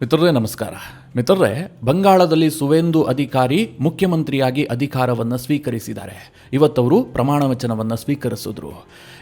ಮಿತ್ರರೇ ನಮಸ್ಕಾರ. ಮಿತ್ರರೇ, ಬಂಗಾಳದಲ್ಲಿ ಸುವೇಂದು ಅಧಿಕಾರಿ ಮುಖ್ಯಮಂತ್ರಿಯಾಗಿ ಅಧಿಕಾರವನ್ನು ಸ್ವೀಕರಿಸಿದ್ದಾರೆ. ಇವತ್ತವರು ಪ್ರಮಾಣ ವಚನವನ್ನು ಸ್ವೀಕರಿಸಿದ್ರು.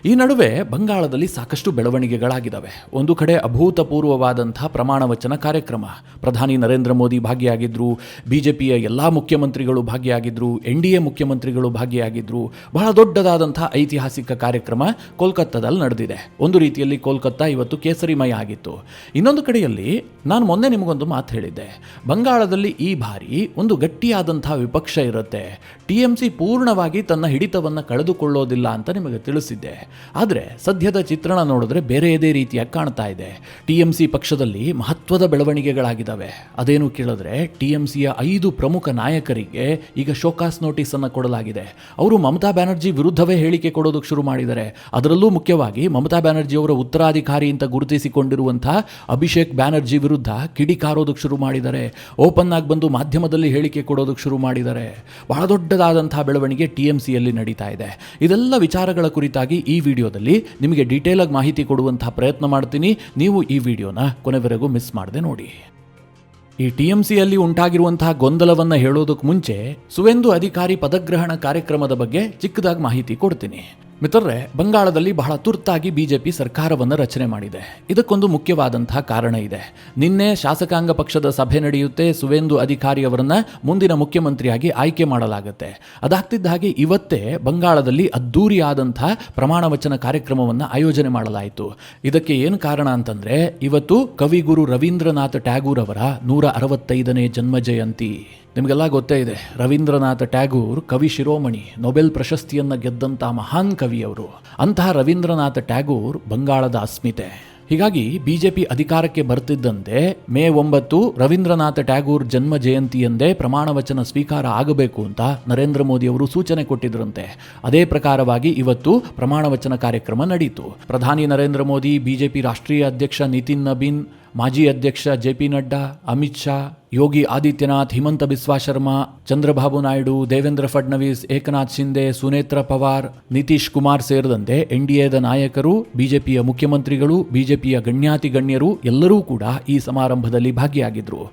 ಈ ನಡುವೆ ಬಂಗಾಳದಲ್ಲಿ ಸಾಕಷ್ಟು ಬೆಳವಣಿಗೆಗಳಾಗಿದ್ದಾವೆ. ಒಂದು ಕಡೆ ಅಭೂತಪೂರ್ವವಾದಂಥ ಪ್ರಮಾಣ ವಚನ ಕಾರ್ಯಕ್ರಮ. ಪ್ರಧಾನಿ ನರೇಂದ್ರ ಮೋದಿ ಭಾಗಿಯಾಗಿದ್ದರು, ಬಿಜೆಪಿಯ ಎಲ್ಲ ಮುಖ್ಯಮಂತ್ರಿಗಳು ಭಾಗಿಯಾಗಿದ್ದರು, NDA ಮುಖ್ಯಮಂತ್ರಿಗಳು ಭಾಗಿಯಾಗಿದ್ದರು. ಬಹಳ ದೊಡ್ಡದಾದಂಥ ಐತಿಹಾಸಿಕ ಕಾರ್ಯಕ್ರಮ ಕೋಲ್ಕತ್ತಾದಲ್ಲಿ ನಡೆದಿದೆ. ಒಂದು ರೀತಿಯಲ್ಲಿ ಕೋಲ್ಕತ್ತಾ ಇವತ್ತು ಕೇಸರಿಮಯ ಆಗಿತ್ತು. ಇನ್ನೊಂದು ಕಡೆಯಲ್ಲಿ ನಾನು ಮೊನ್ನೆ ನಿಮಗೊಂದು ಮಾತು ಹೇಳಿದ್ದೆ. ಬಂಗಾಳದಲ್ಲಿ ಈ ಬಾರಿ ಒಂದು ಗಟ್ಟಿಯಾದಂಥ ವಿಪಕ್ಷ ಇರುತ್ತೆ. TMC ಪೂರ್ಣವಾಗಿ ತನ್ನ ಹಿಡಿತವನ್ನು ಕಳೆದುಕೊಳ್ಳೋದಿಲ್ಲ ಅಂತ ನಿಮಗೆ ತಿಳಿಸಿದ್ದೆ. ಆದರೆ ಸದ್ಯದ ಚಿತ್ರಣ ನೋಡಿದ್ರೆ ಬೇರೆಯದೇ ರೀತಿಯಾಗಿ ಕಾಣ್ತಾ ಇದೆ. TMC ಪಕ್ಷದಲ್ಲಿ ಮಹತ್ವದ ಬೆಳವಣಿಗೆಗಳಾಗಿದ್ದಾವೆ. ಅದೇನು ಕೇಳಿದ್ರೆ TMCಯ 5 ಪ್ರಮುಖ ನಾಯಕರಿಗೆ ಈಗ ಶೋಕಾಸ್ ನೋಟಿಸ್ ಅನ್ನು ಕೊಡಲಾಗಿದೆ. ಅವರು ಮಮತಾ ಬ್ಯಾನರ್ಜಿ ವಿರುದ್ಧವೇ ಹೇಳಿಕೆ ಕೊಡೋದಕ್ಕೆ ಶುರು ಮಾಡಿದ್ದಾರೆ. ಅದರಲ್ಲೂ ಮುಖ್ಯವಾಗಿ ಮಮತಾ ಬ್ಯಾನರ್ಜಿ ಅವರ ಉತ್ತರಾಧಿಕಾರಿ ಅಂತ ಗುರುತಿಸಿಕೊಂಡಿರುವಂಥ ಅಭಿಷೇಕ್ ಬ್ಯಾನರ್ಜಿ ವಿರುದ್ಧ ಕಿಡಿಕಾರೋದಕ್ಕೆ ಶುರು ಮಾಡಿದ್ದಾರೆ. ಓಪನ್ ಆಗಿ ಬಂದು ಮಾಧ್ಯಮದಲ್ಲಿ ಹೇಳಿಕೆ ಕೊಡೋದಕ್ಕೆ ಶುರು ಮಾಡಿದ್ದಾರೆ. ಬಹಳ ದೊಡ್ಡದಾದಂತಹ ಬೆಳವಣಿಗೆ TMCಯಲ್ಲಿ ನಡೀತಾ ಇದೆ. ಇದೆಲ್ಲ ವಿಚಾರಗಳ ಕುರಿತಾಗಿ ಈ ವಿಡಿಯೋದಲ್ಲಿ ನಿಮಗೆ ಡೀಟೇಲ್ ಆಗಿ ಮಾಹಿತಿ ಕೊಡುವಂತಹ ಪ್ರಯತ್ನ ಮಾಡ್ತೀನಿ. ನೀವು ಈ ವಿಡಿಯೋನ ಕೊನೆವರೆಗೂ ಮಿಸ್ ಮಾಡದೆ ನೋಡಿ. ಈ TMCಯಲ್ಲಿ ಉಂಟಾಗಿರುವಂತಹ ಗೊಂದಲವನ್ನು ಹೇಳೋದಕ್ಕೆ ಮುಂಚೆ ಸುವೇಂದು ಅಧಿಕಾರಿ ಪದಗ್ರಹಣ ಕಾರ್ಯಕ್ರಮದ ಬಗ್ಗೆ ಚಿಕ್ಕದಾಗಿ ಮಾಹಿತಿ ಕೊಡ್ತೀನಿ. ಮಿತ್ರರೇ, ಬಂಗಾಳದಲ್ಲಿ ಬಹಳ ತುರ್ತಾಗಿ BJP ಸರ್ಕಾರವನ್ನು ರಚನೆ ಮಾಡಿದೆ. ಇದಕ್ಕೊಂದು ಮುಖ್ಯವಾದಂತಹ ಕಾರಣ ಇದೆ. ನಿನ್ನೆ ಶಾಸಕಾಂಗ ಪಕ್ಷದ ಸಭೆ ನಡೆಯುತ್ತೆ. ಸುವೇಂದು ಅಧಿಕಾರಿ ಅವರನ್ನು ಮುಂದಿನ ಮುಖ್ಯಮಂತ್ರಿಯಾಗಿ ಆಯ್ಕೆ ಮಾಡಲಾಗುತ್ತೆ. ಅದಾಗ್ತಿದ್ದ ಹಾಗೆ ಇವತ್ತೇ ಬಂಗಾಳದಲ್ಲಿ ಅದ್ದೂರಿಯಾದಂಥ ಪ್ರಮಾಣ ವಚನ ಕಾರ್ಯಕ್ರಮವನ್ನು ಆಯೋಜನೆ ಮಾಡಲಾಯಿತು. ಇದಕ್ಕೆ ಏನು ಕಾರಣ ಅಂತಂದರೆ, ಇವತ್ತು ಕವಿಗುರು ರವೀಂದ್ರನಾಥ ಟ್ಯಾಗೂರ್ ಅವರ 165ನೇ ಜನ್ಮ ಜಯಂತಿ. ನಿಮಗೆಲ್ಲ ಗೊತ್ತೇ ಇದೆ, ರವೀಂದ್ರನಾಥ ಟ್ಯಾಗೂರ್ ಕವಿ ಶಿರೋಮಣಿ, ನೊಬೆಲ್ ಪ್ರಶಸ್ತಿಯನ್ನು ಗೆದ್ದಂಥ ಮಹಾನ್ ಕವಿಯವರು. ಅಂತಹ ರವೀಂದ್ರನಾಥ ಟ್ಯಾಗೂರ್ ಬಂಗಾಳದ ಅಸ್ಮಿತೆ. ಹೀಗಾಗಿ BJP ಅಧಿಕಾರಕ್ಕೆ ಬರ್ತಿದ್ದಂತೆ ಮೇ 9 ರವೀಂದ್ರನಾಥ ಟ್ಯಾಗೂರ್ ಜನ್ಮ ಜಯಂತಿಯಂದೇ ಪ್ರಮಾಣ ವಚನ ಸ್ವೀಕಾರ ಆಗಬೇಕು ಅಂತ ನರೇಂದ್ರ ಮೋದಿ ಅವರು ಸೂಚನೆ ಕೊಟ್ಟಿದ್ರಂತೆ. ಅದೇ ಪ್ರಕಾರವಾಗಿ ಇವತ್ತು ಪ್ರಮಾಣ ವಚನ ಕಾರ್ಯಕ್ರಮ ನಡೆಯಿತು. ಪ್ರಧಾನಿ ನರೇಂದ್ರ ಮೋದಿ, BJP ರಾಷ್ಟ್ರೀಯ ಅಧ್ಯಕ್ಷ ನಿತಿನ್ ನಬೀನ್, ಮಾಜಿ ಅಧ್ಯಕ್ಷ JP ನಡ್ಡಾ, ಅಮಿತ್ ಶಾ, ಯೋಗಿ ಆದಿತ್ಯನಾಥ್, ಹಿಮಂತ ಬಿಸ್ವಾ ಶರ್ಮಾ, ಚಂದ್ರಬಾಬು ನಾಯ್ಡು, ದೇವೇಂದ್ರ ಫಡ್ನವೀಸ್, ಏಕನಾಥ್ ಶಿಂದೆ, ಸುನೇತ್ರ ಪವಾರ್, ನಿತೀಶ್ ಕುಮಾರ್ ಸೇರಿದಂತೆ NDAದ ನಾಯಕರು, BJPಯ ಮುಖ್ಯಮಂತ್ರಿಗಳು, BJPಯ ಗಣ್ಯಾತಿ ಗಣ್ಯರು ಎಲ್ಲರೂ ಕೂಡ ಈ ಸಮಾರಂಭದಲ್ಲಿ ಭಾಗಿಯಾಗಿದ್ದರು.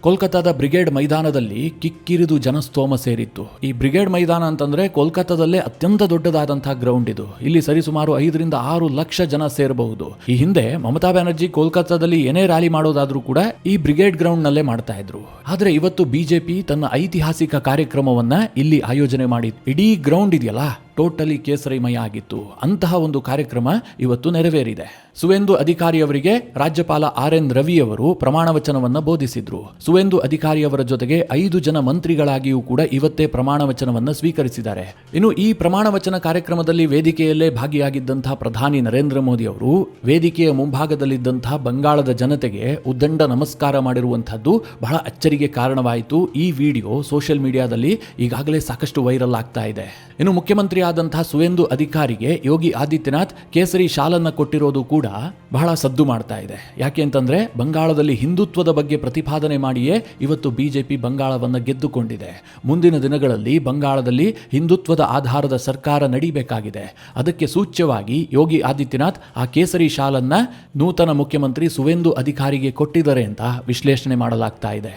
ಕೋಲ್ಕತ್ತಾದ ಬ್ರಿಗೇಡ್ ಮೈದಾನದಲ್ಲಿ ಕಿಕ್ಕಿರಿದು ಜನಸ್ತೋಮ ಸೇರಿತ್ತು. ಈ ಬ್ರಿಗೇಡ್ ಮೈದಾನ ಅಂತಂದರೆ ಕೋಲ್ಕತ್ತಾದಲ್ಲೇ ಅತ್ಯಂತ ದೊಡ್ಡದಾದಂಥ ಗ್ರೌಂಡ್ ಇದು. ಇಲ್ಲಿ ಸರಿಸುಮಾರು 5 ರಿಂದ 6 ಲಕ್ಷ ಜನ ಸೇರಬಹುದು. ಈ ಹಿಂದೆ ಮಮತಾ ಬ್ಯಾನರ್ಜಿ ಕೋಲ್ಕತ್ತಾದಲ್ಲಿ ಏನೇ ರ್ಯಾಲಿ ಮಾಡೋದಾದ್ರೂ ಕೂಡ ಈ ಬ್ರಿಗೇಡ್ ಗ್ರೌಂಡ್ನಲ್ಲೇ ಮಾಡ್ತಾ ಇದ್ರು. ಆದರೆ ಇವತ್ತು BJP ತನ್ನ ಐತಿಹಾಸಿಕ ಕಾರ್ಯಕ್ರಮವನ್ನ ಇಲ್ಲಿ ಆಯೋಜನೆ ಮಾಡಿ ಇಡೀ ಗ್ರೌಂಡ್ ಇದೆಯಲ್ಲ ಟೋಟಲಿ ಕೇಸರಿಮಯ ಆಗಿತ್ತು. ಅಂತಹ ಒಂದು ಕಾರ್ಯಕ್ರಮ ಇವತ್ತು ನೆರವೇರಿದೆ. ಸುವೇಂದು ಅಧಿಕಾರಿ ಅವರಿಗೆ ರಾಜ್ಯಪಾಲ RN ರವಿ ಅವರು ಪ್ರಮಾಣ ವಚನವನ್ನು ಬೋಧಿಸಿದ್ರು. ಸುವೇಂದು ಅಧಿಕಾರಿ ಅವರ ಜೊತೆಗೆ 5 ಜನ ಮಂತ್ರಿಗಳಾಗಿಯೂ ಕೂಡ ಇವತ್ತೇ ಪ್ರಮಾಣ ವಚನವನ್ನು ಸ್ವೀಕರಿಸಿದ್ದಾರೆ. ಇನ್ನು ಈ ಪ್ರಮಾಣ ವಚನ ಕಾರ್ಯಕ್ರಮದಲ್ಲಿ ವೇದಿಕೆಯಲ್ಲೇ ಭಾಗಿಯಾಗಿದ್ದಂತಹ ಪ್ರಧಾನಿ ನರೇಂದ್ರ ಮೋದಿ ಅವರು ವೇದಿಕೆಯ ಮುಂಭಾಗದಲ್ಲಿದ್ದಂತಹ ಬಂಗಾಳದ ಜನತೆಗೆ ಉದ್ದಂಡ ನಮಸ್ಕಾರ ಮಾಡಿರುವಂತಹದ್ದು ಬಹಳ ಅಚ್ಚರಿಗೆ ಕಾರಣವಾಯಿತು. ಈ ವಿಡಿಯೋ ಸೋಷಿಯಲ್ ಮೀಡಿಯಾದಲ್ಲಿ ಈಗಾಗಲೇ ಸಾಕಷ್ಟು ವೈರಲ್ ಆಗ್ತಾ ಇದೆ. ಇನ್ನು ಮುಖ್ಯಮಂತ್ರಿ ಆದಂತಹ ಸುವೇಂದು ಅಧಿಕಾರಿಗೆ ಯೋಗಿ ಆದಿತ್ಯನಾಥ್ ಕೇಸರಿ ಶಾಲನ್ನ ಕೊಟ್ಟಿರೋದು ಕೂಡ ಬಹಳ ಸದ್ದು ಮಾಡ್ತಾ ಇದೆ. ಯಾಕೆ ಅಂತಂದ್ರೆ ಬಂಗಾಳದಲ್ಲಿ ಹಿಂದುತ್ವದ ಬಗ್ಗೆ ಪ್ರತಿಪಾದನೆ ಮಾಡಿಯೇ ಇವತ್ತು BJP ಬಂಗಾಳವನ್ನು ಗೆದ್ದುಕೊಂಡಿದೆ. ಮುಂದಿನ ದಿನಗಳಲ್ಲಿ ಬಂಗಾಳದಲ್ಲಿ ಹಿಂದುತ್ವದ ಆಧಾರದ ಸರ್ಕಾರ ನಡೀಬೇಕಾಗಿದೆ. ಅದಕ್ಕೆ ಸೂಚ್ಯವಾಗಿ ಯೋಗಿ ಆದಿತ್ಯನಾಥ್ ಆ ಕೇಸರಿ ಶಾಲನ್ನ ನೂತನ ಮುಖ್ಯಮಂತ್ರಿ ಸುವೇಂದು ಅಧಿಕಾರಿಗೆ ಕೊಟ್ಟಿದ್ದಾರೆ ಅಂತ ವಿಶ್ಲೇಷಣೆ ಮಾಡಲಾಗ್ತಾ ಇದೆ.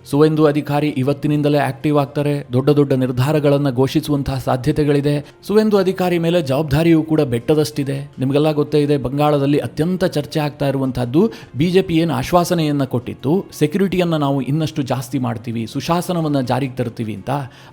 ಸುವೇಂದು ಅಧಿಕಾರಿ ಇವತ್ತಿನಿಂದಲೇ ಆಕ್ಟಿವ್ ಆಗ್ತಾರೆ. ದೊಡ್ಡ ದೊಡ್ಡ ನಿರ್ಧಾರಗಳನ್ನು ಘೋಷಿಸುವಂತಹ ಸಾಧ್ಯತೆಗಳಿದೆ. ಸುವೇಂದು ಅಧಿಕಾರಿ ಮೇಲೆ ಜವಾಬ್ದಾರಿಯೂ ಕೂಡ ಬೆಟ್ಟದಷ್ಟಿದೆ. ನಿಮಗೆಲ್ಲ ಗೊತ್ತೇ ಇದೆ, ಬಂಗಾಳದಲ್ಲಿ ಅತ್ಯಂತ ಚರ್ಚೆ ಆಗ್ತಾ ಇರುವಂತಹದ್ದು BJP ಏನು ಆಶ್ವಾಸನೆಯನ್ನು ಕೊಟ್ಟಿತ್ತು, ಸೆಕ್ಯೂರಿಟಿಯನ್ನು ನಾವು ಇನ್ನಷ್ಟು ಜಾಸ್ತಿ ಮಾಡ್ತೀವಿ, ಸುಶಾಸನವನ್ನು ಜಾರಿಗೆ ತರ್ತೀವಿ ಅಂತ.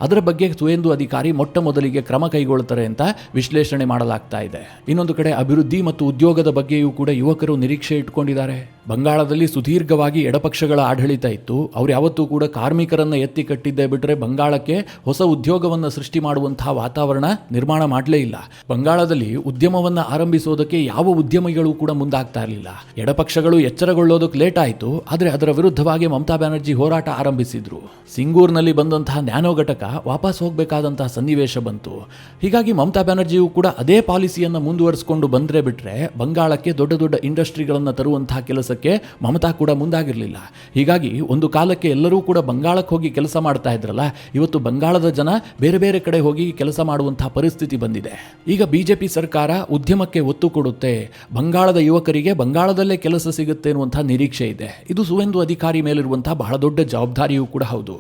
ಅದರ ಬಗ್ಗೆ ಸುವೇಂದು ಅಧಿಕಾರಿ ಮೊಟ್ಟ ಮೊದಲಿಗೆ ಕ್ರಮ ಕೈಗೊಳ್ಳುತ್ತಾರೆ ಅಂತ ವಿಶ್ಲೇಷಣೆ ಮಾಡಲಾಗ್ತಾ ಇದೆ. ಇನ್ನೊಂದು ಕಡೆ ಅಭಿವೃದ್ಧಿ ಮತ್ತು ಉದ್ಯೋಗದ ಬಗ್ಗೆಯೂ ಕೂಡ ಯುವಕರು ನಿರೀಕ್ಷೆ ಇಟ್ಕೊಂಡಿದ್ದಾರೆ. ಬಂಗಾಳದಲ್ಲಿ ಸುದೀರ್ಘವಾಗಿ ಎಡಪಕ್ಷಗಳ ಆಡಳಿತ ಇತ್ತು. ಅವ್ರು ಯಾವತ್ತೂ ಕೂಡ ಕಾರ್ಮಿಕರನ್ನ ಎತ್ತಿ ಕಟ್ಟಿದ್ದೇ ಬಿಟ್ಟರೆ ಬಂಗಾಳಕ್ಕೆ ಹೊಸ ಉದ್ಯೋಗವನ್ನು ಸೃಷ್ಟಿ ಮಾಡುವಂತಹ ವಾತಾವರಣ ನಿರ್ಮಾಣ ಮಾಡಲೇ ಇಲ್ಲ. ಬಂಗಾಳದಲ್ಲಿ ಉದ್ಯಮವನ್ನು ಆರಂಭಿಸೋದಕ್ಕೆ ಯಾವ ಉದ್ಯಮಿಗಳು ಕೂಡ ಮುಂದಾಗ್ತಾ ಇರಲಿಲ್ಲ. ಎಡಪಕ್ಷಗಳು ಎಚ್ಚರಗೊಳ್ಳೋದಕ್ಕೆ ಲೇಟ್ ಆಯಿತು. ಆದರೆ ಅದರ ವಿರುದ್ಧವಾಗಿ ಮಮತಾ ಬ್ಯಾನರ್ಜಿ ಹೋರಾಟ ಆರಂಭಿಸಿದ್ರು. ಸಿಂಗೂರ್ನಲ್ಲಿ ಬಂದಂತಹ ನ್ಯಾನೋ ಘಟಕ ವಾಪಸ್ ಹೋಗಬೇಕಾದಂತಹ ಸನ್ನಿವೇಶ ಬಂತು. ಹೀಗಾಗಿ ಮಮತಾ ಬ್ಯಾನರ್ಜಿಯು ಕೂಡ ಅದೇ ಪಾಲಿಸಿಯನ್ನು ಮುಂದುವರಿಸಿಕೊಂಡು ಬಂದರೆ ಬಿಟ್ಟರೆ ಬಂಗಾಳಕ್ಕೆ ದೊಡ್ಡ ದೊಡ್ಡ ಇಂಡಸ್ಟ್ರಿಗಳನ್ನು ತರುವಂತಹ ಕೆಲಸ ಕೆಲಸಕ್ಕೆ ಮಮತಾ ಕೂಡ ಮುಂದಾಗಿರಲಿಲ್ಲ. ಹೀಗಾಗಿ ಒಂದು ಕಾಲಕ್ಕೆ ಎಲ್ಲರೂ ಕೂಡ ಬಂಗಾಳಕ್ಕೆ ಹೋಗಿ ಕೆಲಸ ಮಾಡ್ತಾ ಇದ್ರಲ್ಲ, ಇವತ್ತು ಬಂಗಾಳದ ಜನ ಬೇರೆ ಬೇರೆ ಕಡೆ ಹೋಗಿ ಕೆಲಸ ಮಾಡುವಂತಹ ಪರಿಸ್ಥಿತಿ ಬಂದಿದೆ. ಈಗ ಬಿಜೆಪಿ ಸರ್ಕಾರ ಉದ್ಯಮಕ್ಕೆ ಒತ್ತು ಕೊಡುತ್ತೆ, ಬಂಗಾಳದ ಯುವಕರಿಗೆ ಬಂಗಾಳದಲ್ಲೇ ಕೆಲಸ ಸಿಗುತ್ತೆ ಅನ್ನುವಂತಹ ನಿರೀಕ್ಷೆ ಇದೆ. ಇದು ಸುವೇಂದು ಅಧಿಕಾರಿ ಮೇಲಿರುವಂತಹ ಬಹಳ ದೊಡ್ಡ ಜವಾಬ್ದಾರಿಯೂ ಕೂಡ ಹೌದು.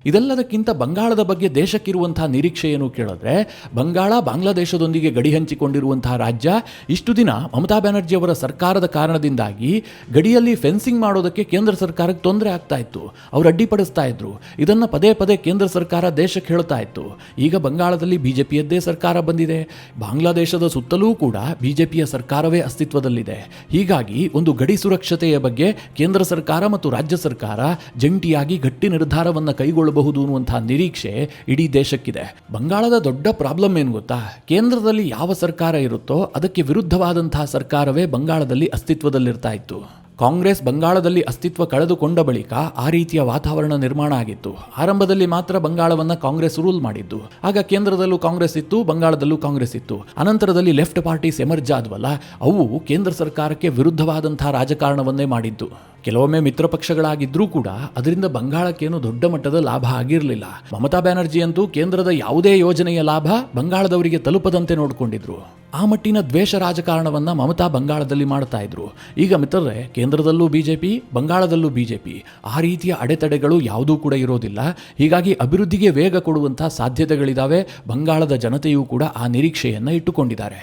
ಇದೆಲ್ಲದಕ್ಕಿಂತ ಬಂಗಾಳದ ಬಗ್ಗೆ ದೇಶಕ್ಕಿರುವಂತಹ ನಿರೀಕ್ಷೆ ಏನು ಕೇಳಿದ್ರೆ, ಬಂಗಾಳ ಬಾಂಗ್ಲಾದೇಶದೊಂದಿಗೆ ಗಡಿ ಹಂಚಿಕೊಂಡಿರುವಂತಹ ರಾಜ್ಯ. ಇಷ್ಟು ದಿನ ಮಮತಾ ಬ್ಯಾನರ್ಜಿ ಅವರ ಸರ್ಕಾರದ ಕಾರಣದಿಂದಾಗಿ ಗಡಿಯಲ್ಲಿ ಫೆನ್ಸಿಂಗ್ ಮಾಡೋದಕ್ಕೆ ಕೇಂದ್ರ ಸರ್ಕಾರಕ್ಕೆ ತೊಂದರೆ ಆಗ್ತಾ ಇತ್ತು, ಅವರು ಅಡ್ಡಿಪಡಿಸ್ತಾ ಇದ್ರು. ಇದನ್ನು ಪದೇ ಪದೇ ಕೇಂದ್ರ ಸರ್ಕಾರ ದೇಶಕ್ಕೆ ಹೇಳ್ತಾ ಇತ್ತು. ಈಗ ಬಂಗಾಳದಲ್ಲಿ ಬಿಜೆಪಿಯದ್ದೇ ಸರ್ಕಾರ ಬಂದಿದೆ, ಬಾಂಗ್ಲಾದೇಶದ ಸುತ್ತಲೂ ಕೂಡ ಬಿಜೆಪಿಯ ಸರ್ಕಾರವೇ ಅಸ್ತಿತ್ವದಲ್ಲಿದೆ. ಹೀಗಾಗಿ ಒಂದು ಗಡಿ ಸುರಕ್ಷತೆಯ ಬಗ್ಗೆ ಕೇಂದ್ರ ಸರ್ಕಾರ ಮತ್ತು ರಾಜ್ಯ ಸರ್ಕಾರ ಜಂಟಿಯಾಗಿ ಗಟ್ಟಿ ನಿರ್ಧಾರವನ್ನು ಕೈಗೊಳ್ಳಬಹುದು ಅನ್ನುವಂತಹ ನಿರೀಕ್ಷೆ ಇಡೀ ದೇಶಕ್ಕಿದೆ. ಬಂಗಾಳದ ದೊಡ್ಡ ಪ್ರಾಬ್ಲಮ್ ಏನು ಗೊತ್ತಾ, ಕೇಂದ್ರದಲ್ಲಿ ಯಾವ ಸರ್ಕಾರ ಇರುತ್ತೋ ಅದಕ್ಕೆ ವಿರುದ್ಧವಾದಂತಹ ಸರ್ಕಾರವೇ ಬಂಗಾಳದಲ್ಲಿ ಅಸ್ತಿತ್ವದಲ್ಲಿರ್ತಾ ಇತ್ತು. ಕಾಂಗ್ರೆಸ್ ಬಂಗಾಳದಲ್ಲಿ ಅಸ್ತಿತ್ವ ಕಳೆದುಕೊಂಡ ಬಳಿಕ ಆ ರೀತಿಯ ವಾತಾವರಣ ನಿರ್ಮಾಣ ಆಗಿತ್ತು. ಆರಂಭದಲ್ಲಿ ಮಾತ್ರ ಬಂಗಾಳವನ್ನು ಕಾಂಗ್ರೆಸ್ ರೂಲ್ ಮಾಡಿದ್ದು. ಆಗ ಕೇಂದ್ರದಲ್ಲೂ ಕಾಂಗ್ರೆಸ್ ಇತ್ತು, ಬಂಗಾಳದಲ್ಲೂ ಕಾಂಗ್ರೆಸ್ ಇತ್ತು. ಅನಂತರದಲ್ಲಿ ಲೆಫ್ಟ್ ಪಾರ್ಟೀಸ್ ಎಮರ್ಜ್ ಆದ್ವಲ್ಲ, ಅವು ಕೇಂದ್ರ ಸರ್ಕಾರಕ್ಕೆ ವಿರುದ್ಧವಾದಂತಹ ರಾಜಕಾರಣವನ್ನೇ ಮಾಡಿದ್ದು. ಕೆಲವೊಮ್ಮೆ ಮಿತ್ರ ಪಕ್ಷಗಳಾಗಿದ್ರೂ ಕೂಡ ಅದರಿಂದ ಬಂಗಾಳಕ್ಕೇನು ದೊಡ್ಡ ಮಟ್ಟದ ಲಾಭ ಆಗಿರಲಿಲ್ಲ. ಮಮತಾ ಬ್ಯಾನರ್ಜಿ ಅಂತೂ ಕೇಂದ್ರದ ಯಾವುದೇ ಯೋಜನೆಯ ಲಾಭ ಬಂಗಾಳದವರಿಗೆ ತಲುಪದಂತೆ ನೋಡಿಕೊಂಡಿದ್ರು. ಆ ಮಟ್ಟಿನ ದ್ವೇಷ ರಾಜಕಾರಣವನ್ನ ಮಮತಾ ಬಂಗಾಳದಲ್ಲಿ ಮಾಡ್ತಾ ಇದ್ರು. ಈಗ ಮಿತ್ರರೇ, ಕೇಂದ್ರದಲ್ಲೂ ಬಿಜೆಪಿ, ಬಂಗಾಳದಲ್ಲೂ ಬಿಜೆಪಿ, ಆ ರೀತಿಯ ಅಡೆತಡೆಗಳು ಯಾವುದೂ ಕೂಡ ಇರೋದಿಲ್ಲ. ಹೀಗಾಗಿ ಅಭಿವೃದ್ಧಿಗೆ ವೇಗ ಕೊಡುವಂತಹ ಸಾಧ್ಯತೆಗಳಿದ್ದಾವೆ. ಬಂಗಾಳದ ಜನತೆಯೂ ಕೂಡ ಆ ನಿರೀಕ್ಷೆಯನ್ನು ಇಟ್ಟುಕೊಂಡಿದ್ದಾರೆ.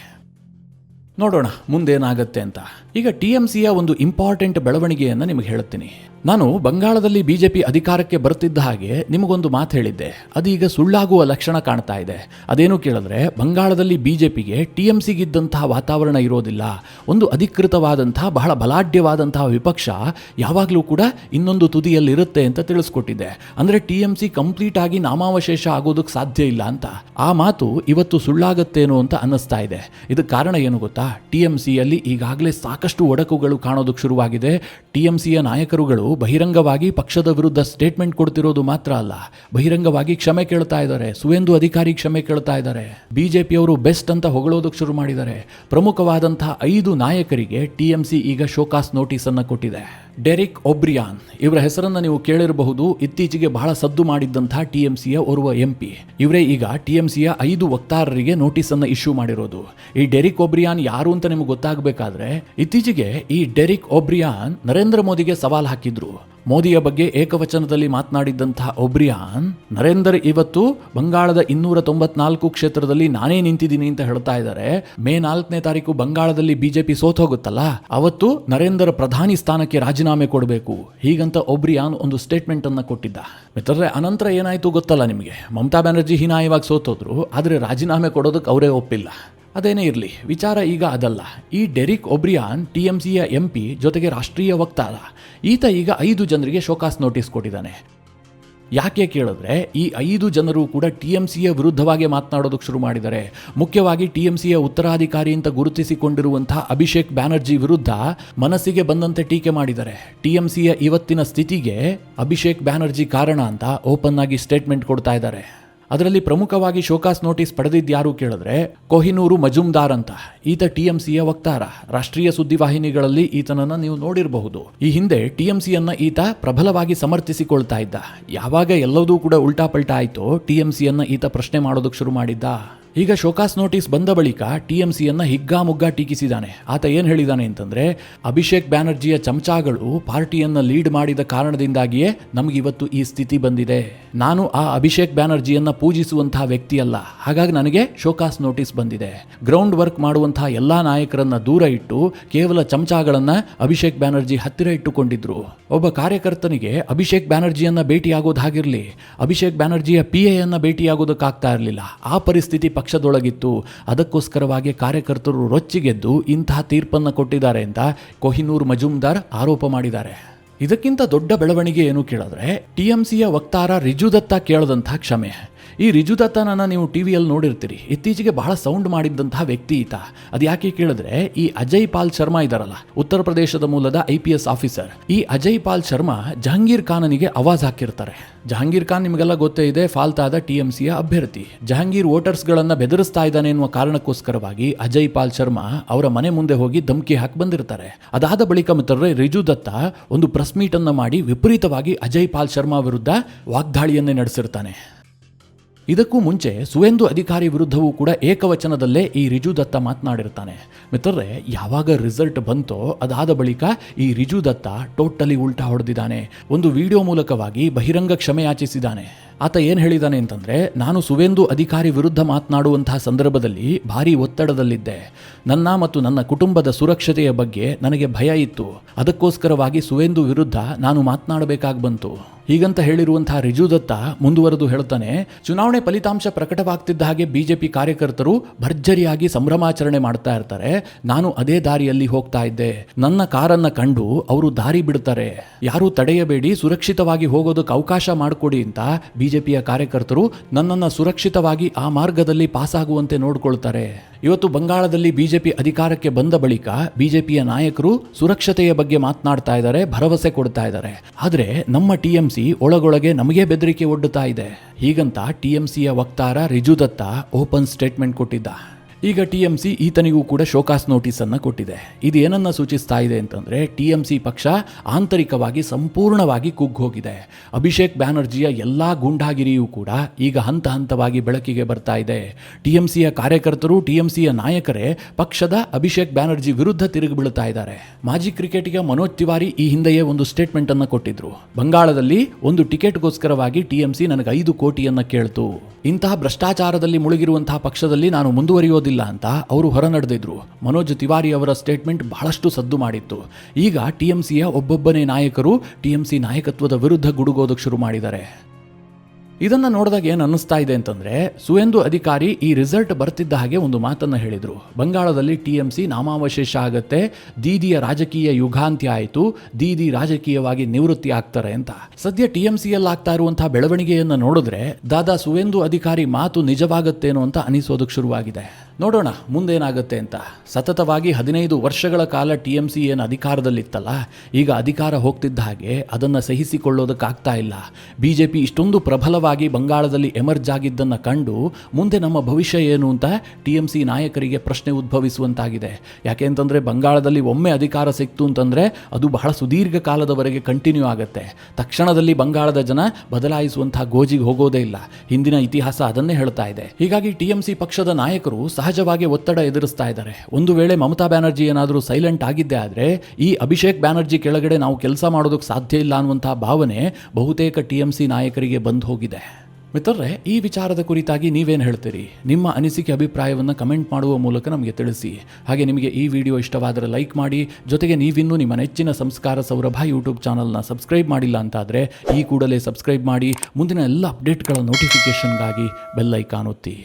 ನೋಡೋಣ ಮುಂದೇನಾಗತ್ತೆ ಅಂತ. ಈಗ TMCಯ ಒಂದು ಇಂಪಾರ್ಟೆಂಟ್ ಬೆಳವಣಿಗೆಯನ್ನು ನಿಮಗೆ ಹೇಳುತ್ತೀನಿ. ನಾನು ಬಂಗಾಳದಲ್ಲಿ ಬಿಜೆಪಿ ಅಧಿಕಾರಕ್ಕೆ ಬರ್ತಿದ್ದ ಹಾಗೆ ನಿಮಗೊಂದು ಮಾತು ಹೇಳಿದ್ದೆ, ಅದೀಗ ಸುಳ್ಳಾಗುವ ಲಕ್ಷಣ ಕಾಣ್ತಾ ಇದೆ. ಅದೇನು ಕೇಳಿದ್ರೆ, ಬಂಗಾಳದಲ್ಲಿ ಬಿಜೆಪಿಗೆ TMCಗಿದ್ದಂತಹ ವಾತಾವರಣ ಇರೋದಿಲ್ಲ. ಒಂದು ಅಧಿಕೃತವಾದಂತಹ ಬಹಳ ಬಲಾಢ್ಯವಾದಂತಹ ವಿಪಕ್ಷ ಯಾವಾಗಲೂ ಕೂಡ ಇನ್ನೊಂದು ತುದಿಯಲ್ಲಿರುತ್ತೆ ಅಂತ ತಿಳಿಸ್ಕೊಟ್ಟಿದ್ದೆ. ಅಂದರೆ TMC ಕಂಪ್ಲೀಟ್ ಆಗಿ ನಾಮಾವಶೇಷ ಆಗೋದಕ್ಕೆ ಸಾಧ್ಯ ಇಲ್ಲ ಅಂತ. ಆ ಮಾತು ಇವತ್ತು ಸುಳ್ಳಾಗತ್ತೇನೋ ಅಂತ ಅನ್ನಿಸ್ತಾ ಇದೆ. ಇದಕ್ಕೆ ಕಾರಣ ಏನು ಗೊತ್ತಾ, TMCಯಲ್ಲಿ ಈಗಾಗಲೇ ಸಾಕಷ್ಟು ಒಡಕುಗಳು ಕಾಣೋದಕ್ಕೆ ಶುರುವಾಗಿದೆ. TMCಯ ನಾಯಕರುಗಳು ಬಹಿರಂಗವಾಗಿ ಪಕ್ಷದ ವಿರುದ್ಧ ಸ್ಟೇಟ್ಮೆಂಟ್ ಕೊಡ್ತಿರೋದು ಮಾತ್ರ ಅಲ್ಲ, ಬಹಿರಂಗವಾಗಿ ಕ್ಷಮೆ ಕೇಳ್ತಾ ಇದ್ದಾರೆ. ಸುವೇಂದು ಅಧಿಕಾರಿ ಕ್ಷಮೆ ಕೇಳ್ತಾ ಇದ್ದಾರೆ. ಬಿಜೆಪಿಯವರು ಬೆಸ್ಟ್ ಅಂತ ಹೊಗಳೋದಕ್ಕೆ ಶುರು ಮಾಡಿದ್ದಾರೆ. ಪ್ರಮುಖವಾದಂತಹ 5 ನಾಯಕರಿಗೆ TMC ಈಗ ಶೋಕಾಸ್ ನೋಟಿಸ್ ಅನ್ನು ಕೊಟ್ಟಿದೆ. ಡೆರಿಕ್ ಒಬ್ರಿಯಾನ್ ಇವರ ಹೆಸರನ್ನು ನೀವು ಕೇಳಿರಬಹುದು. ಇತ್ತೀಚೆಗೆ ಬಹಳ ಸದ್ದು ಮಾಡಿದ್ದಂತಹ TMCಯ ಓರ್ವ MP. ಇವರೇ ಈಗ TMCಯ 5 ವಕ್ತಾರರಿಗೆ ನೋಟಿಸ್ ಅನ್ನು ಇಶ್ಯೂ ಮಾಡಿರೋದು. ಈ ಡೆರಿಕ್ ಒಬ್ರಿಯಾನ್ ಯಾರು ಅಂತ ನಿಮಗೆ ಗೊತ್ತಾಗಬೇಕಾದ್ರೆ, ಇತ್ತೀಚೆಗೆ ಈ ಡೆರಿಕ್ ಒಬ್ರಿಯಾನ್ ನರೇಂದ್ರ ಮೋದಿಗೆ ಸವಾಲ್ ಹಾಕಿದ್ರು. ಮೋದಿಯ ಬಗ್ಗೆ ಏಕವಚನದಲ್ಲಿ ಮಾತನಾಡಿದ್ದಂತಹ ಒಬ್ರಿಯಾನ್, ನರೇಂದರ್ ಇವತ್ತು ಬಂಗಾಳದ 294 ಕ್ಷೇತ್ರದಲ್ಲಿ ನಾನೇ ನಿಂತಿದ್ದೀನಿ ಅಂತ ಹೇಳ್ತಾ ಇದ್ದಾರೆ. ಮೇ 4ನೇ ತಾರೀಕು ಬಂಗಾಳದಲ್ಲಿ ಬಿಜೆಪಿ ಸೋತ್ ಹೋಗುತ್ತಲ್ಲ, ಅವತ್ತು ನರೇಂದರ್ ಪ್ರಧಾನಿ ಸ್ಥಾನಕ್ಕೆ ರಾಜೀನಾಮೆ ಕೊಡಬೇಕು, ಹೀಗಂತ ಒಬ್ರಿಯಾನ್ ಒಂದು ಸ್ಟೇಟ್ಮೆಂಟ್ ಅನ್ನ ಕೊಟ್ಟಿದ್ದ. ಮಿತ್ರರೇ, ಅನಂತರ ಏನಾಯ್ತು ಗೊತ್ತಲ್ಲ ನಿಮಗೆ. ಮಮತಾ ಬ್ಯಾನರ್ಜಿ ಹೀನಾಯವಾಗಿ ಸೋತೋದ್ರು, ಆದರೆ ರಾಜೀನಾಮೆ ಕೊಡೋದಕ್ಕೆ ಅವರೇ ಒಪ್ಪಿಲ್ಲ. ಅದೇನೇ ಇರಲಿ, ವಿಚಾರ ಈಗ ಅದಲ್ಲ. ಈ ಡೆರಿಕ್ ಒಬ್ರಿಯಾನ್ TMCಯ MP ಜೊತೆಗೆ ರಾಷ್ಟ್ರೀಯ ವಕ್ತಾರ. ಈತ ಈಗ 5 ಜನರಿಗೆ ಶೋಕಾಸ್ ನೋಟಿಸ್ ಕೊಟ್ಟಿದ್ದಾನೆ. ಯಾಕೆ ಕೇಳಿದ್ರೆ, ಈ 5 ಜನರು ಕೂಡ TMCಯ ವಿರುದ್ಧವಾಗಿ ಮಾತನಾಡೋದಕ್ಕೆ ಶುರು ಮಾಡಿದ್ದಾರೆ. ಮುಖ್ಯವಾಗಿ TMCಯ ಉತ್ತರಾಧಿಕಾರಿ ಅಂತ ಗುರುತಿಸಿಕೊಂಡಿರುವಂತಹ ಅಭಿಷೇಕ್ ಬ್ಯಾನರ್ಜಿ ವಿರುದ್ಧ ಮನಸ್ಸಿಗೆ ಬಂದಂತೆ ಟೀಕೆ ಮಾಡಿದ್ದಾರೆ. TMCಯ ಇವತ್ತಿನ ಸ್ಥಿತಿಗೆ ಅಭಿಷೇಕ್ ಬ್ಯಾನರ್ಜಿ ಕಾರಣ ಅಂತ ಓಪನ್ ಆಗಿ ಸ್ಟೇಟ್ಮೆಂಟ್ ಕೊಡ್ತಾ ಇದ್ದಾರೆ. ಅದರಲ್ಲಿ ಪ್ರಮುಖವಾಗಿ ಶೋಕಾಸ್ ನೋಟಿಸ್ ಪಡೆದಿದ್ದು ಯಾರು ಕೇಳಿದ್ರೆ, ಕೊಹಿನೂರು ಮಜುಮ್ದಾರ್ ಅಂತ. ಈತ TMCಯ ವಕ್ತಾರ. ರಾಷ್ಟ್ರೀಯ ಸುದ್ದಿವಾಹಿನಿಗಳಲ್ಲಿ ಈತನನ್ನ ನೀವು ನೋಡಿರಬಹುದು. ಈ ಹಿಂದೆ TMCಯನ್ನ ಈತ ಪ್ರಬಲವಾಗಿ ಸಮರ್ಥಿಸಿಕೊಳ್ತಾ ಇದ್ದ. ಯಾವಾಗ ಎಲ್ಲದೂ ಕೂಡ ಉಲ್ಟಾ ಪಲ್ಟಾ ಆಯ್ತೋ, TMCಯನ್ನ ಈತ ಪ್ರಶ್ನೆ ಮಾಡೋದಕ್ಕೆ ಶುರು ಮಾಡಿದ್ದ. ಈಗ ಶೋಕಾಸ್ ನೋಟಿಸ್ ಬಂದ ಬಳಿಕ TMCಯನ್ನ ಹಿಗ್ಗಾಮುಗ್ಗಾ ಟೀಕಿಸಿದ್ದಾನೆ. ಆತ ಏನು ಹೇಳಿದ್ದಾನೆ ಅಂತಂದ್ರೆ, ಅಭಿಷೇಕ್ ಬ್ಯಾನರ್ಜಿಯ ಚಮಚಾಗಳು ಪಾರ್ಟಿಯನ್ನ ಲೀಡ್ ಮಾಡಿದ ಕಾರಣದಿಂದಾಗಿಯೇ ನಮಗಿವತ್ತು ಈ ಸ್ಥಿತಿ ಬಂದಿದೆ. ನಾನು ಆ ಅಭಿಷೇಕ್ ಬ್ಯಾನರ್ಜಿಯನ್ನ ಪೂಜಿಸುವಂತಹ ವ್ಯಕ್ತಿಯಲ್ಲ, ಹಾಗಾಗಿ ನನಗೆ ಶೋಕಾಸ್ ನೋಟಿಸ್ ಬಂದಿದೆ. ಗ್ರೌಂಡ್ ವರ್ಕ್ ಮಾಡುವಂತಹ ಎಲ್ಲಾ ನಾಯಕರನ್ನ ದೂರ ಇಟ್ಟು ಕೇವಲ ಚಮಚಾಗಳನ್ನ ಅಭಿಷೇಕ್ ಬ್ಯಾನರ್ಜಿ ಹತ್ತಿರ ಇಟ್ಟುಕೊಂಡಿದ್ರು. ಒಬ್ಬ ಕಾರ್ಯಕರ್ತನಿಗೆ ಅಭಿಷೇಕ್ ಬ್ಯಾನರ್ಜಿಯನ್ನ ಭೇಟಿಯಾಗೋದಾಗಿರ್ಲಿ, ಅಭಿಷೇಕ್ ಬ್ಯಾನರ್ಜಿಯ PAಯನ್ನ ಭೇಟಿಯಾಗೋದಕ್ಕಾಗ್ತಾ ಇರಲಿಲ್ಲ. ಆ ಪರಿಸ್ಥಿತಿ ಪಕ್ಷದೊಳಗಿತ್ತು. ಅದಕ್ಕೋಸ್ಕರವಾಗಿ ಕಾರ್ಯಕರ್ತರು ರೊಚ್ಚಿಗೆದ್ದು ಇಂತಹ ತೀರ್ಪನ್ನು ಕೊಟ್ಟಿದ್ದಾರೆ ಅಂತ ಕೊಹಿನೂರ್ ಮಜುಮ್ದಾರ್ ಆರೋಪ ಮಾಡಿದ್ದಾರೆ. ಇದಕ್ಕಿಂತ ದೊಡ್ಡ ಬೆಳವಣಿಗೆ ಏನು ಕೇಳಿದ್ರೆ, TMCಯ ವಕ್ತಾರ ರಿಜು ದತ್ತ ಕೇಳದಂತಹ ಕ್ಷಮೆ. ಈ ರಿಜುದತ್ತನನ್ನ ನೀವು ಟಿವಿಯಲ್ಲಿ ನೋಡಿರ್ತೀರಿ. ಇತ್ತೀಚೆಗೆ ಬಹಳ ಸೌಂಡ್ ಮಾಡಿದ್ದಂತಹ ವ್ಯಕ್ತಿ ಈತ. ಅದು ಯಾಕೆ ಕೇಳಿದ್ರೆ, ಈ ಅಜಯ್ ಪಾಲ್ ಶರ್ಮಾ ಇದಾರಲ್ಲ, ಉತ್ತರ ಪ್ರದೇಶದ ಮೂಲದ IPS ಆಫೀಸರ್. ಈ ಅಜಯ್ ಪಾಲ್ ಶರ್ಮಾ ಜಹಾಂಗೀರ್ ಖಾನನಿಗೆ ಆವಾಜ್ ಹಾಕಿರ್ತಾರೆ. ಜಹಾಂಗೀರ್ ಖಾನ್ ನಿಮಗೆಲ್ಲ ಗೊತ್ತೇ ಇದೆ, ಫಾಲ್ತಾದ TMCಯ ಅಭ್ಯರ್ಥಿ. ಜಹಾಂಗೀರ್ ವೋಟರ್ಸ್ಗಳನ್ನ ಬೆದರಿಸ್ತಾ ಇದ್ದಾನೆ ಎನ್ನುವ ಕಾರಣಕ್ಕೋಸ್ಕರವಾಗಿ ಅಜಯ್ ಪಾಲ್ ಶರ್ಮಾ ಅವರ ಮನೆ ಮುಂದೆ ಹೋಗಿ ಧಮಕಿ ಹಾಕಿ ಬಂದಿರ್ತಾರೆ. ಅದಾದ ಬಳಿಕ ಮಿತ್ರರೇ, ರಿಜುದತ್ತ ಒಂದು ಪ್ರೆಸ್ ಮೀಟ್ ಅನ್ನ ಮಾಡಿ ವಿಪರೀತವಾಗಿ ಅಜಯ್ ಪಾಲ್ ಶರ್ಮಾ ವಿರುದ್ಧ ವಾಗ್ದಾಳಿಯನ್ನೇ ನಡೆಸಿರ್ತಾನೆ. ಇದಕ್ಕೂ ಮುಂಚೆ ಸುವೇಂದು ಅಧಿಕಾರಿ ವಿರುದ್ಧವೂ ಕೂಡ ಏಕವಚನದಲ್ಲೇ ಈ ರಿಜುದತ್ತ ಮಾತನಾಡಿರ್ತಾನೆ. ಮಿತ್ರರೇ, ಯಾವಾಗ ರಿಸಲ್ಟ್ ಬಂತೋ ಅದಾದ ಬಳಿಕ ಈ ರಿಜುದತ್ತ ಟೋಟಲಿ ಉಲ್ಟಾ ಹೊಡೆದಿದ್ದಾನೆ. ಒಂದು ವಿಡಿಯೋ ಮೂಲಕವಾಗಿ ಬಹಿರಂಗ ಕ್ಷಮೆ ಯಾಚಿಸಿದ್ದಾನೆ. ಆತ ಏನು ಹೇಳಿದ್ದಾನೆ ಅಂತಂದರೆ, ನಾನು ಸುವೇಂದು ಅಧಿಕಾರಿ ವಿರುದ್ಧ ಮಾತನಾಡುವಂತಹ ಸಂದರ್ಭದಲ್ಲಿ ಭಾರಿ ಒತ್ತಡದಲ್ಲಿದ್ದೆ. ನನ್ನ ಮತ್ತು ನನ್ನ ಕುಟುಂಬದ ಸುರಕ್ಷತೆಯ ಬಗ್ಗೆ ನನಗೆ ಭಯ ಇತ್ತು. ಅದಕ್ಕೋಸ್ಕರವಾಗಿ ಸುವೇಂದು ವಿರುದ್ಧ ನಾನು ಮಾತನಾಡಬೇಕಾಗಿ ಬಂತು. ಹೀಗಂತ ಹೇಳಿರುವಂತಹ ರಿಜುದತ್ತ ಮುಂದುವರೆದು ಹೇಳ್ತಾನೆ, ಚುನಾವಣೆ ಫಲಿತಾಂಶ ಪ್ರಕಟವಾಗ್ತಿದ್ದ ಹಾಗೆ ಬಿಜೆಪಿ ಕಾರ್ಯಕರ್ತರು ಭರ್ಜರಿಯಾಗಿ ಸಂಭ್ರಮಾಚರಣೆ ಮಾಡ್ತಾ ಇರ್ತಾರೆ. ನಾನು ಅದೇ ದಾರಿಯಲ್ಲಿ ಹೋಗ್ತಾ ಇದ್ದೆ. ನನ್ನ ಕಾರನ್ನ ಕಂಡು ಅವರು ದಾರಿ ಬಿಡ್ತಾರೆ. ಯಾರು ತಡೆಯಬೇಡಿ, ಸುರಕ್ಷಿತವಾಗಿ ಹೋಗೋದಕ್ಕೆ ಅವಕಾಶ ಮಾಡಿಕೊಡಿ ಅಂತ ಬಿಜೆಪಿಯ ಕಾರ್ಯಕರ್ತರು ನನ್ನನ್ನು ಸುರಕ್ಷಿತವಾಗಿ ಆ ಮಾರ್ಗದಲ್ಲಿ ಪಾಸಾಗುವಂತೆ ನೋಡ್ಕೊಳ್ತಾರೆ. ಇವತ್ತು ಬಂಗಾಳದಲ್ಲಿ ಬಿಜೆಪಿ ಅಧಿಕಾರಕ್ಕೆ ಬಂದ ಬಳಿಕ ಬಿಜೆಪಿಯ ನಾಯಕರು ಸುರಕ್ಷತೆಯ ಬಗ್ಗೆ ಮಾತನಾಡ್ತಾ ಇದ್ದಾರೆ, ಭರವಸೆ ಕೊಡ್ತಾ ಇದ್ದಾರೆ. ಆದರೆ ನಮ್ಮ TMC ಒಳಗೊಳಗೆ ನಮಗೆ ಬೆದರಿಕೆ ಒಡ್ಡುತ್ತಾ ಇದೆ. ಹೀಗಂತ TMCಯ ವಕ್ತಾರ ರಿಜುದತ್ತ ಓಪನ್ ಸ್ಟೇಟ್ಮೆಂಟ್ ಕೊಟ್ಟಿದ್ದ. ಈಗ TMC ಈತನಿಗೂ ಕೂಡ ಶೋಕಾಸ್ ನೋಟಿಸ್ ಅನ್ನು ಕೊಟ್ಟಿದೆ. ಇದು ಏನನ್ನ ಸೂಚಿಸ್ತಾ ಇದೆ ಅಂತಂದ್ರೆ, TMC ಪಕ್ಷ ಆಂತರಿಕವಾಗಿ ಸಂಪೂರ್ಣವಾಗಿ ಕುಗ್ಗೋಗಿದೆ. ಅಭಿಷೇಕ್ ಬ್ಯಾನರ್ಜಿಯ ಎಲ್ಲಾ ಗೂಂಡಾಗಿರಿಯೂ ಕೂಡ ಈಗ ಹಂತ ಹಂತವಾಗಿ ಬೆಳಕಿಗೆ ಬರ್ತಾ ಇದೆ. TMCಯ ಕಾರ್ಯಕರ್ತರು, TMCಯ ನಾಯಕರೇ ಪಕ್ಷದ ಅಭಿಷೇಕ್ ಬ್ಯಾನರ್ಜಿ ವಿರುದ್ಧ ತಿರುಗಿ ಬೀಳ್ತಾ ಇದ್ದಾರೆ. ಮಾಜಿ ಕ್ರಿಕೆಟಿಗ ಮನೋಜ್ ತಿವಾರಿ ಈ ಹಿಂದೆಯೇ ಒಂದು ಸ್ಟೇಟ್ಮೆಂಟ್ ಅನ್ನು ಕೊಟ್ಟಿದ್ರು. ಬಂಗಾಳದಲ್ಲಿ ಒಂದು ಟಿಕೆಟ್ಗೋಸ್ಕರವಾಗಿ TMC ನನಗೆ 5 ಕೋಟಿಯನ್ನ ಕೇಳ್ತು. ಇಂತಹ ಭ್ರಷ್ಟಾಚಾರದಲ್ಲಿ ಮುಳುಗಿರುವಂತಹ ಪಕ್ಷದಲ್ಲಿ ನಾನು ಮುಂದುವರಿಯೋದಿಲ್ಲ ಅಂತ ಅವರು ಹೊರ ನಡೆದಿದ್ರು. ಮನೋಜ್ ತಿವಾರಿ ಅವರ ಸ್ಟೇಟ್ಮೆಂಟ್ ಬಹಳಷ್ಟು ಸದ್ದು ಮಾಡಿತ್ತು. ಈಗ TMCಯ ಒಬ್ಬೊಬ್ಬನೇ ನಾಯಕರು TMC ನಾಯಕತ್ವದ ವಿರುದ್ಧ ಗುಡುಗೋದಕ್ಕೆ ಶುರು ಮಾಡಿದ್ದಾರೆ. ಇದನ್ನು ನೋಡಿದಾಗ ಏನು ಅನ್ನಿಸ್ತಾ ಇದೆ ಅಂತಂದರೆ, ಸುವೇಂದು ಅಧಿಕಾರಿ ಈ ರಿಸಲ್ಟ್ ಬರ್ತಿದ್ದ ಹಾಗೆ ಒಂದು ಮಾತನ್ನು ಹೇಳಿದರು. ಬಂಗಾಳದಲ್ಲಿ TMC ನಾಮಾವಶೇಷ ಆಗತ್ತೆ, ದೀದಿಯ ರಾಜಕೀಯ ಯುಗಾಂತ್ಯ ಆಯಿತು, ದೀದಿ ರಾಜಕೀಯವಾಗಿ ನಿವೃತ್ತಿ ಆಗ್ತಾರೆ ಅಂತ. ಸದ್ಯ TMCಯಲ್ಲಿ ಆಗ್ತಾ ಇರುವಂತಹ ಬೆಳವಣಿಗೆಯನ್ನು ನೋಡಿದ್ರೆ ದಾದಾ ಸುವೇಂದು ಅಧಿಕಾರಿ ಮಾತು ನಿಜವಾಗತ್ತೇನೋ ಅಂತ ಅನಿಸೋದಕ್ಕೆ ಶುರುವಾಗಿದೆ. ನೋಡೋಣ ಮುಂದೇನಾಗುತ್ತೆ ಅಂತ. ಸತತವಾಗಿ 15 ವರ್ಷಗಳ ಕಾಲ TMC ಏನು ಅಧಿಕಾರದಲ್ಲಿತ್ತಲ್ಲ, ಈಗ ಅಧಿಕಾರ ಹೋಗ್ತಿದ್ದ ಹಾಗೆ ಅದನ್ನು ಸಹಿಸಿಕೊಳ್ಳೋದಕ್ಕಾಗ್ತಾ ಇಲ್ಲ. ಬಿಜೆಪಿ ಇಷ್ಟೊಂದು ಪ್ರಬಲವಾಗಿ ಬಂಗಾಳದಲ್ಲಿ ಎಮರ್ಜ್ ಆಗಿದ್ದನ್ನು ಕಂಡು ಮುಂದೆ ನಮ್ಮ ಭವಿಷ್ಯ ಏನು ಅಂತ TMC ನಾಯಕರಿಗೆ ಪ್ರಶ್ನೆ ಉದ್ಭವಿಸುವಂತಾಗಿದೆ. ಯಾಕೆ ಅಂತಂದರೆ, ಬಂಗಾಳದಲ್ಲಿ ಒಮ್ಮೆ ಅಧಿಕಾರ ಸಿಕ್ತು ಅಂತಂದರೆ ಅದು ಬಹಳ ಸುದೀರ್ಘ ಕಾಲದವರೆಗೆ ಕಂಟಿನ್ಯೂ ಆಗುತ್ತೆ. ತಕ್ಷಣದಲ್ಲಿ ಬಂಗಾಳದ ಜನ ಬದಲಾಯಿಸುವಂತಹ ಗೋಜಿಗೆ ಹೋಗೋದೇ ಇಲ್ಲ. ಹಿಂದಿನ ಇತಿಹಾಸ ಅದನ್ನೇ ಹೇಳ್ತಾ ಇದೆ. ಹೀಗಾಗಿ TMC ಪಕ್ಷದ ನಾಯಕರು ಸಹಜವಾಗಿ ಒತ್ತಡ ಎದುರಿಸ್ತಾ ಇದ್ದಾರೆ. ಒಂದು ವೇಳೆ ಮಮತಾ ಬ್ಯಾನರ್ಜಿ ಏನಾದರೂ ಸೈಲೆಂಟ್ ಆಗಿದ್ದೆ ಆದರೆ ಈ ಅಭಿಷೇಕ್ ಬ್ಯಾನರ್ಜಿ ಕೆಳಗಡೆ ನಾವು ಕೆಲಸ ಮಾಡೋದಕ್ಕೆ ಸಾಧ್ಯ ಇಲ್ಲ ಅನ್ನುವಂತಹ ಭಾವನೆ ಬಹುತೇಕ TMC ನಾಯಕರಿಗೆ ಬಂದು ಹೋಗಿದೆ. ಮಿತ್ರರೇ, ಈ ವಿಚಾರದ ಕುರಿತಾಗಿ ನೀವೇನು ಹೇಳ್ತೀರಿ? ನಿಮ್ಮ ಅನಿಸಿಕೆ ಅಭಿಪ್ರಾಯವನ್ನು ಕಮೆಂಟ್ ಮಾಡುವ ಮೂಲಕ ನಮಗೆ ತಿಳಿಸಿ. ಹಾಗೆ ನಿಮಗೆ ಈ ವಿಡಿಯೋ ಇಷ್ಟವಾದರೆ ಲೈಕ್ ಮಾಡಿ. ಜೊತೆಗೆ ನೀವಿನ್ನೂ ನಿಮ್ಮ ನೆಚ್ಚಿನ ಸಂಸ್ಕಾರ ಸೌರಭ ಯೂಟ್ಯೂಬ್ ಚಾನಲ್ನ ಸಬ್ಸ್ಕ್ರೈಬ್ ಮಾಡಿಲ್ಲ ಅಂತಾದರೆ ಈ ಕೂಡಲೇ ಸಬ್ಸ್ಕ್ರೈಬ್ ಮಾಡಿ. ಮುಂದಿನ ಎಲ್ಲ ಅಪ್ಡೇಟ್ಗಳ ನೋಟಿಫಿಕೇಷನ್ಗಾಗಿ ಬೆಲ್ ಐಕಾನ್ ಒತ್ತಿ.